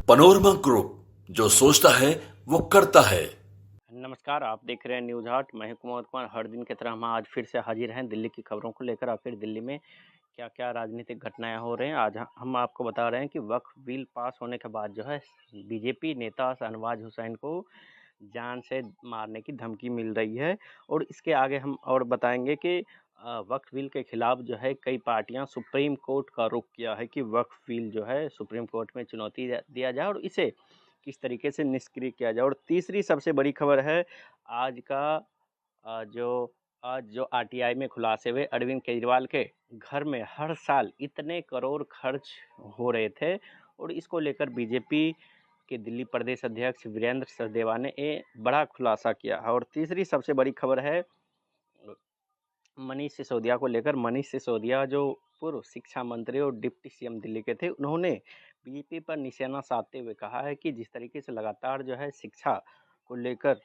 Panorama group, जो सोचता है वो करता है। नमस्कार, आप देख रहे हैं न्यूज़ हाट। मैं हूं कुमार कुमार। हर दिन की तरह हम आज फिर से हाजिर हैं दिल्ली की खबरों को लेकर। आखिर दिल्ली में क्या क्या राजनीतिक घटनाएं हो रहे हैं, आज हम आपको बता रहे हैं कि वक्फ बिल पास होने के बाद जो है बीजेपी नेता शहनवाज हुसैन को जान से मारने की धमकी मिल रही है। और इसके आगे हम और बताएंगे कि वक्फ बिल के खिलाफ जो है कई पार्टियां सुप्रीम कोर्ट का रुख किया है कि वक्फ बिल जो है सुप्रीम कोर्ट में चुनौती दिया जाए और इसे किस तरीके से निष्क्रिय किया जाए। और तीसरी सबसे बड़ी खबर है आज का आज जो आरटीआई में खुलासे हुए अरविंद केजरीवाल के घर में हर साल इतने करोड़ खर्च हो रहे थे और इसको लेकर बीजेपी के दिल्ली प्रदेश अध्यक्ष वीरेंद्र सचदेवा ने बड़ा खुलासा किया है। और तीसरी सबसे बड़ी खबर है मनीष सिसोदिया को लेकर। मनीष सिसोदिया जो पूर्व शिक्षा मंत्री और डिप्टी सीएम दिल्ली के थे, उन्होंने बीजेपी पर निशाना साधते हुए कहा है कि जिस तरीके से लगातार जो है शिक्षा को लेकर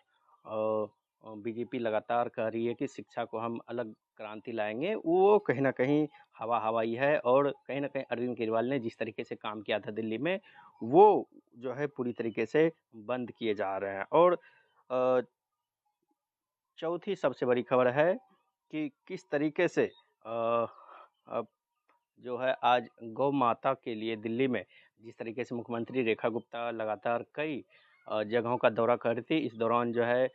बीजेपी लगातार कह रही है कि शिक्षा को हम अलग क्रांति लाएंगे, वो कहीं ना कहीं हवा हवाई है। और कहीं ना कहीं अरविंद केजरीवाल ने जिस तरीके से काम किया था दिल्ली में, वो जो है पूरी तरीके से बंद किए जा रहे हैं। और चौथी सबसे बड़ी खबर है कि किस तरीके से अब जो है आज गौ माता के लिए दिल्ली में जिस तरीके से मुख्यमंत्री रेखा गुप्ता लगातार कई जगहों का दौरा कर रही थी। इस दौरान जो है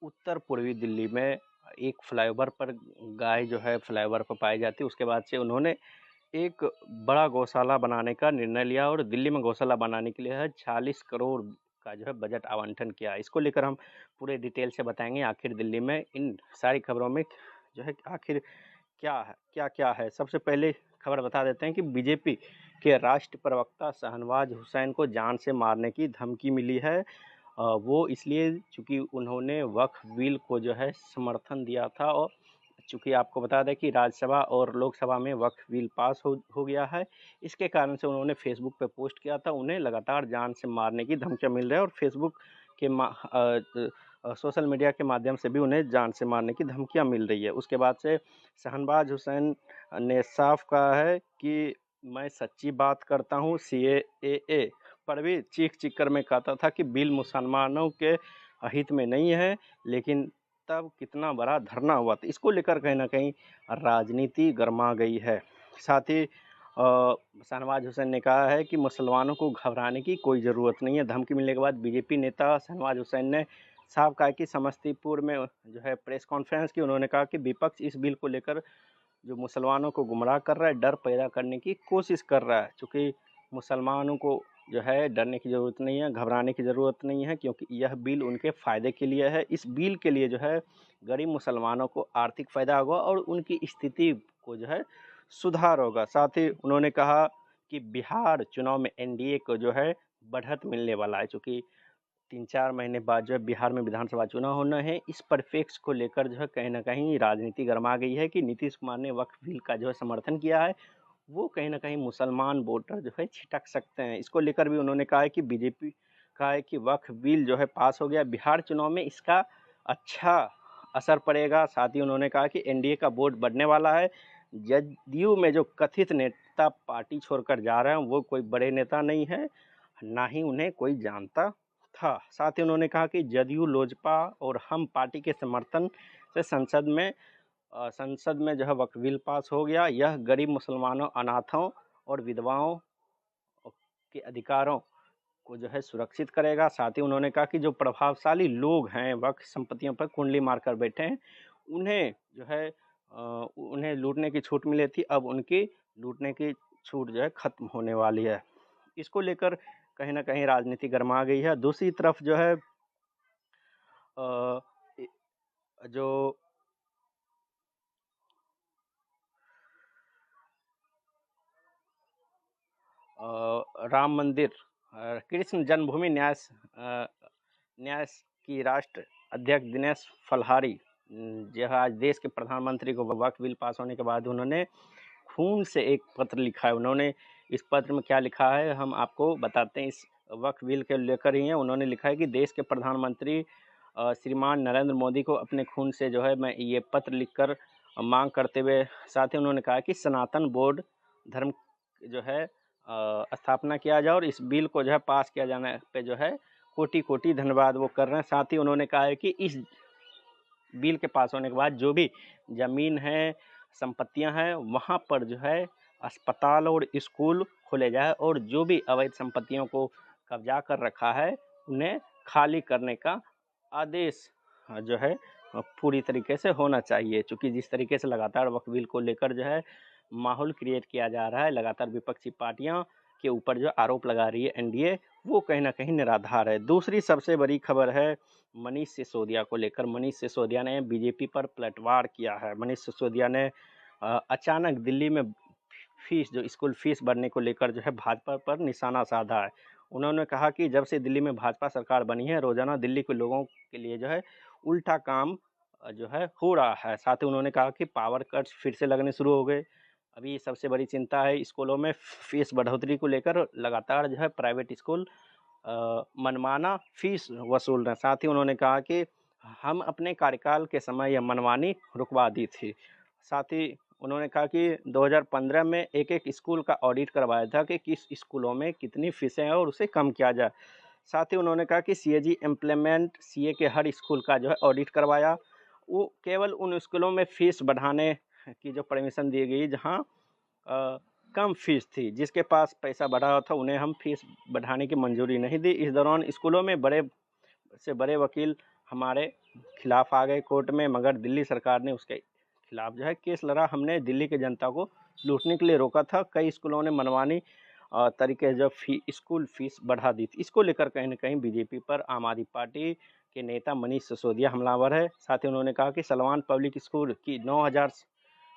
उत्तर पूर्वी दिल्ली में एक फ्लाईओवर पर गाय जो है फ्लाईओवर पर पाई जाती है। उसके बाद से उन्होंने एक बड़ा गौशाला बनाने का निर्णय लिया और दिल्ली में गौशाला बनाने के लिए है 40 करोड़ का जो है बजट आवंटन किया। इसको लेकर हम पूरे डिटेल से बताएंगे आखिर दिल्ली में इन सारी खबरों में जो है आखिर क्या है। सबसे पहले खबर बता देते हैं कि बीजेपी के राष्ट्रीय प्रवक्ता शहनवाज हुसैन को जान से मारने की धमकी मिली है। वो इसलिए चूँकि उन्होंने वक्फ बिल को जो है समर्थन दिया था। और चूँकि आपको बता दें कि राज्यसभा और लोकसभा में वक्फ बिल पास हो गया है, इसके कारण से उन्होंने फेसबुक पे पोस्ट किया था। उन्हें लगातार जान से मारने की धमकियाँ मिल रही है और फेसबुक के सोशल मीडिया के माध्यम से भी उन्हें जान से मारने की धमकियाँ मिल रही है। उसके बाद से शहनवाज हुसैन ने साफ कहा है कि मैं सच्ची बात करता हूँ। CAA पर भी चीख कर मैं कहता था कि बिल मुसलमानों के हित में नहीं है, लेकिन तब कितना बड़ा धरना हुआ था। इसको लेकर कहीं ना कहीं राजनीति गर्मा गई है। साथ ही शहनवाज हुसैन ने कहा है कि मुसलमानों को घबराने की कोई ज़रूरत नहीं है। धमकी मिलने के बाद बीजेपी नेता शहनवाज हुसैन ने साफ कहा कि समस्तीपुर में जो है प्रेस कॉन्फ्रेंस की। उन्होंने कहा कि विपक्ष इस बिल को लेकर जो मुसलमानों को गुमराह कर रहा है, डर पैदा करने की कोशिश कर रहा है। चूँकि मुसलमानों को जो है डरने की ज़रूरत नहीं है, घबराने की ज़रूरत नहीं है, क्योंकि यह बिल उनके फ़ायदे के लिए है। इस बिल के लिए जो है गरीब मुसलमानों को आर्थिक फ़ायदा होगा और उनकी स्थिति को जो है सुधार होगा। साथ ही उन्होंने कहा कि बिहार चुनाव में NDA को जो है बढ़त मिलने वाला है। चूँकि 3-4 महीने बाद जो है बिहार में विधानसभा चुनाव होना है, इस परिप्रेक्ष्य को लेकर जो है कहीं ना कहीं राजनीति गर्मा गई है कि नीतीश कुमार ने वक्फ बिल का जो है समर्थन किया है, वो कहीं ना कहीं मुसलमान वोटर जो है छिटक सकते हैं। इसको लेकर भी उन्होंने कहा है कि बीजेपी का है कि वक्फ बिल जो है पास हो गया, बिहार चुनाव में इसका अच्छा असर पड़ेगा। साथ ही उन्होंने कहा कि NDA का वोट बढ़ने वाला है। जदयू में जो कथित नेता पार्टी छोड़कर जा रहे हैं, वो कोई बड़े नेता नहीं है, ना ही उन्हें कोई जानता था। साथ ही उन्होंने कहा कि जदयू, लोजपा और हम पार्टी के समर्थन से संसद में जो है वक्फ बिल पास हो गया। यह गरीब मुसलमानों, अनाथों और विधवाओं के अधिकारों को जो है सुरक्षित करेगा। साथ ही उन्होंने कहा कि जो प्रभावशाली लोग हैं वक्फ संपत्तियों पर कुंडली मारकर बैठे हैं, उन्हें जो है उन्हें लूटने की छूट मिली थी, अब उनकी लूटने की छूट जो है खत्म होने वाली है। इसको लेकर कहीं ना कहीं राजनीति गर्मा गई है। दूसरी तरफ जो है जो राम मंदिर कृष्ण जन्मभूमि न्यास की राष्ट्र अध्यक्ष दिनेश फलहारी जो आज देश के प्रधानमंत्री को वक्फ बिल पास होने के बाद उन्होंने खून से एक पत्र लिखा है। उन्होंने इस पत्र में क्या लिखा है हम आपको बताते हैं। इस वक्फ बिल के लेकर ही है। उन्होंने लिखा है कि देश के प्रधानमंत्री श्रीमान नरेंद्र मोदी को अपने खून से जो है मैं ये पत्र लिखकर मांग करते हुए, साथ ही उन्होंने कहा कि सनातन बौद्ध धर्म जो है स्थापना किया जाए और इस बिल को जो है पास किया जाने पे जो है कोटि कोटि धन्यवाद वो कर रहे हैं। साथ ही उन्होंने कहा है कि इस बिल के पास होने के बाद जो भी ज़मीन है, संपत्तियां हैं, वहां पर जो है अस्पताल और स्कूल खोले जाए और जो भी अवैध संपत्तियों को कब्जा कर रखा है उन्हें खाली करने का आदेश जो है पूरी तरीके से होना चाहिए। चूँकि जिस तरीके से लगातार वक्फ बिल को लेकर जो है माहौल क्रिएट किया जा रहा है, लगातार विपक्षी पार्टियां के ऊपर जो आरोप लगा रही है एनडीए, वो कहीं ना कहीं निराधार है। दूसरी सबसे बड़ी खबर है मनीष सिसोदिया को लेकर। मनीष सिसोदिया ने बीजेपी पर पलटवार किया है। मनीष सिसोदिया ने अचानक दिल्ली में फीस जो स्कूल फीस भरने को लेकर जो है भाजपा पर निशाना साधा है। उन्होंने कहा कि जब से दिल्ली में भाजपा सरकार बनी है रोजाना दिल्ली के लोगों के लिए जो है उल्टा काम जो है हो रहा है। साथ ही उन्होंने कहा कि पावर कट्स फिर से लगने शुरू हो गए। अभी सबसे बड़ी चिंता है स्कूलों में फीस बढ़ोतरी को लेकर। लगातार जो है प्राइवेट स्कूल मनमाना फीस वसूल रहे हैं। साथ ही उन्होंने कहा कि हम अपने कार्यकाल के समय यह मनमानी रुकवा दी थी। साथ ही उन्होंने कहा कि 2015 में एक एक स्कूल का ऑडिट करवाया था कि किस स्कूलों में कितनी फीसें हैं और उसे कम किया जाए। साथ ही उन्होंने कहा कि सीएजी इम्प्लीमेंट सीए के हर स्कूल का जो है ऑडिट करवाया। वो केवल उन स्कूलों में फीस बढ़ाने की जो परमिशन दी गई जहां कम फीस थी, जिसके पास पैसा बढ़ा था उन्हें हम फीस बढ़ाने की मंजूरी नहीं दी। इस दौरान स्कूलों में बड़े से बड़े वकील हमारे खिलाफ आ गए कोर्ट में, मगर दिल्ली सरकार ने उसके खिलाफ जो है केस लड़ा। हमने दिल्ली की जनता को लूटने के लिए रोका था। कई स्कूलों ने मनमानी तरीके से जो स्कूल फीस बढ़ा दी थी। इसको लेकर कहीं ना कहीं बीजेपी पर आम आदमी पार्टी के नेता मनीष सिसोदिया हमलावर है। साथ ही उन्होंने कहा कि सलमान पब्लिक स्कूल की 9,000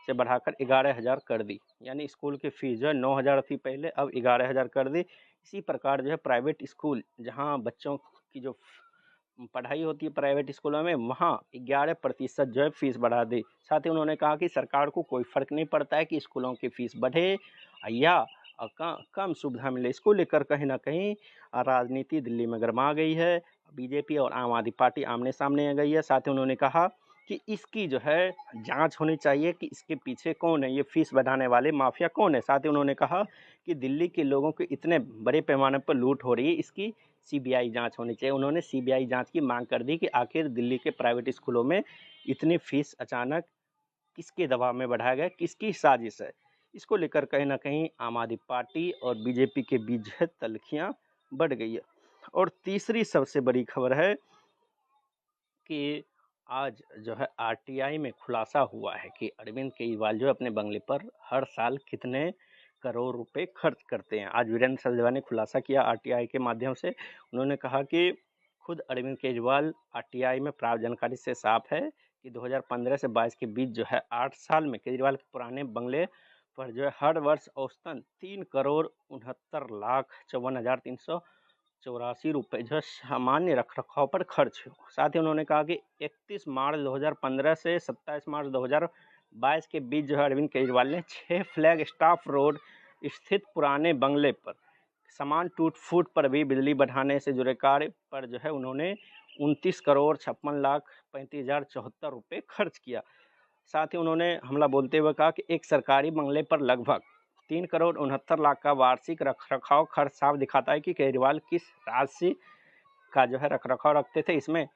से बढ़ाकर 11,000 कर दी, यानी स्कूल की फीस जो है 9,000 थी पहले, अब 11,000 कर दी। इसी प्रकार जो है प्राइवेट स्कूल जहां बच्चों की जो पढ़ाई होती है प्राइवेट स्कूलों में, वहाँ 11% जो है फीस बढ़ा दी। साथ ही उन्होंने कहा कि सरकार को कोई फर्क नहीं पड़ता है कि स्कूलों की फीस बढ़े या कम सुविधा मिले। इसको लेकर कहीं ना कहीं राजनीति दिल्ली में गरमा गई है। बीजेपी और आम आदमी पार्टी आमने सामने आ गई है। साथ ही उन्होंने कहा कि इसकी जो है जांच होनी चाहिए कि इसके पीछे कौन है, ये फीस बढ़ाने वाले माफिया कौन है। साथ ही उन्होंने कहा कि दिल्ली के लोगों को इतने बड़े पैमाने पर लूट हो रही है, इसकी सीबीआई जांच होनी चाहिए। उन्होंने सीबीआई जांच की मांग कर दी कि आखिर दिल्ली के प्राइवेट स्कूलों में इतनी फीस अचानक किसके दबाव में बढ़ाया गया, किसकी साजिश है। इसको लेकर कहीं ना कहीं आम आदमी पार्टी और बीजेपी के बीच है तल्खियां बढ़ गई है। और तीसरी सबसे बड़ी खबर है कि आज जो है आरटीआई में खुलासा हुआ है कि अरविंद केजरीवाल जो अपने बंगले पर हर साल कितने करोड़ रुपए खर्च करते हैं। आज वीरेंद्र सचदेवा ने खुलासा किया आरटीआई के माध्यम से। उन्होंने कहा कि खुद अरविंद केजरीवाल आरटीआई में प्राप्त जानकारी से साफ है कि 2015 से 22 के बीच जो है 8 साल में केजरीवाल के पुराने बंगले पर जो है हर वर्ष औसतन 3,69,54,384 रुपये जो है सामान्य रख रखाव पर खर्च हो। साथ ही उन्होंने कहा कि 31 मार्च 2015 से 27 मार्च 2022 के बीच जो है अरविंद केजरीवाल ने 6 फ्लैग स्टाफ रोड स्थित पुराने बंगले पर सामान टूट फूट पर भी बिजली बढ़ाने से जुड़े कार्य पर जो है उन्होंने 29,56,35,074 रुपये खर्च किया। साथ ही उन्होंने हमला बोलते हुए कहा कि एक सरकारी बंगले पर लगभग 3,69,00,000 का वार्षिक रखरखाव खर्च साफ दिखाता है कि केजरीवाल किस राशि का जो है रखरखाव रखते थे, इसमें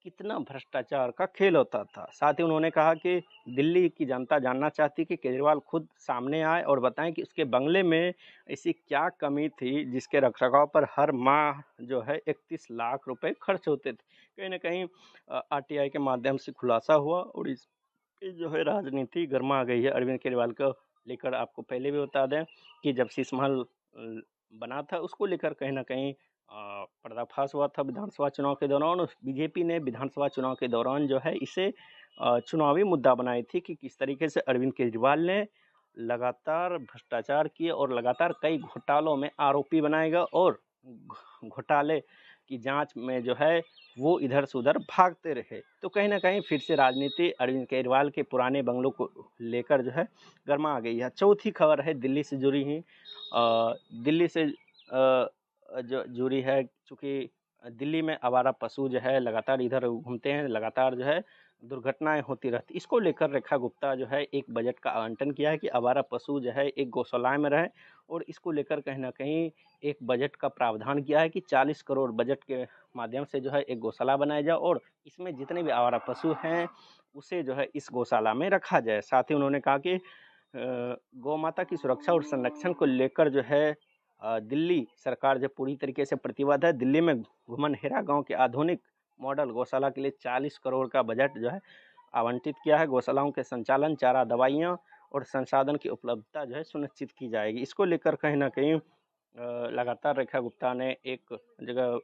कितना भ्रष्टाचार का खेल होता था। साथ ही उन्होंने कहा कि दिल्ली की जनता जानना चाहती कि केजरीवाल खुद सामने आए और बताएं कि उसके बंगले में ऐसी क्या कमी थी जिसके रखरखाव पर हर माह जो है 31 लाख रुपए खर्च होते थे। कहीं ना कहीं आरटीआई के माध्यम से खुलासा हुआ और इस जो है राजनीति गर्मा गई है अरविंद केजरीवाल को लेकर। आपको पहले भी बता दें कि जब शीश महल बना था उसको लेकर कहीं ना कहीं पर्दाफाश हुआ था विधानसभा चुनाव के दौरान। बीजेपी ने विधानसभा चुनाव के दौरान जो है इसे चुनावी मुद्दा बनाई थी कि किस तरीके से अरविंद केजरीवाल ने लगातार भ्रष्टाचार किए और लगातार कई घोटालों में आरोपी बनाएगा और घोटाले की जांच में जो है वो इधर से उधर भागते रहे। तो कहीं ना कहीं फिर से राजनीति अरविंद केजरीवाल के पुराने बंगलों को लेकर जो है गर्मा आ गई है। चौथी खबर है दिल्ली से जुड़ी ही दिल्ली से जो जुड़ी है, चूँकि दिल्ली में आवारा पशु जो है लगातार इधर घूमते हैं, लगातार जो है दुर्घटनाएं होती रहती। इसको लेकर रेखा गुप्ता जो है एक बजट का आवंटन किया है कि आवारा पशु जो है एक गौशाला में रहें और इसको लेकर कहीं न कहीं एक बजट का प्रावधान किया है कि 40 करोड़ बजट के माध्यम से जो है एक गौशाला बनाया जाए और इसमें जितने भी आवारा पशु हैं, उसे जो है इस गौशाला में रखा जाए। साथ ही उन्होंने कहा कि गौ माता की सुरक्षा और संरक्षण को लेकर जो है दिल्ली सरकार जो पूरी तरीके से प्रतिबद्ध है। दिल्ली में घुमनहेरा गाँव के आधुनिक मॉडल गौशाला के लिए 40 करोड़ का बजट जो है आवंटित किया है। गौशालाओं के संचालन, चारा, दवाइयाँ और संसाधन की उपलब्धता जो है सुनिश्चित की जाएगी। इसको लेकर कहीं न कहीं लगातार रेखा गुप्ता ने एक जगह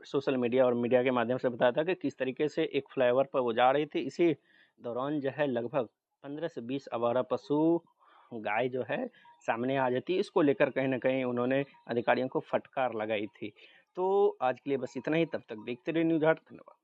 सोशल मीडिया और मीडिया के माध्यम से बताया था कि किस तरीके से एक फ्लाईओवर पर वो जा रही थी। इसी दौरान जो है लगभग 15 से 20 आवारा पशु गाय जो है सामने आ जाती है। इसको लेकर कहीं न कहीं उन्होंने अधिकारियों को फटकार लगाई थी। तो आज के लिए बस इतना ही, तब तक देखते रहिए न्यूज़ 8। धन्यवाद।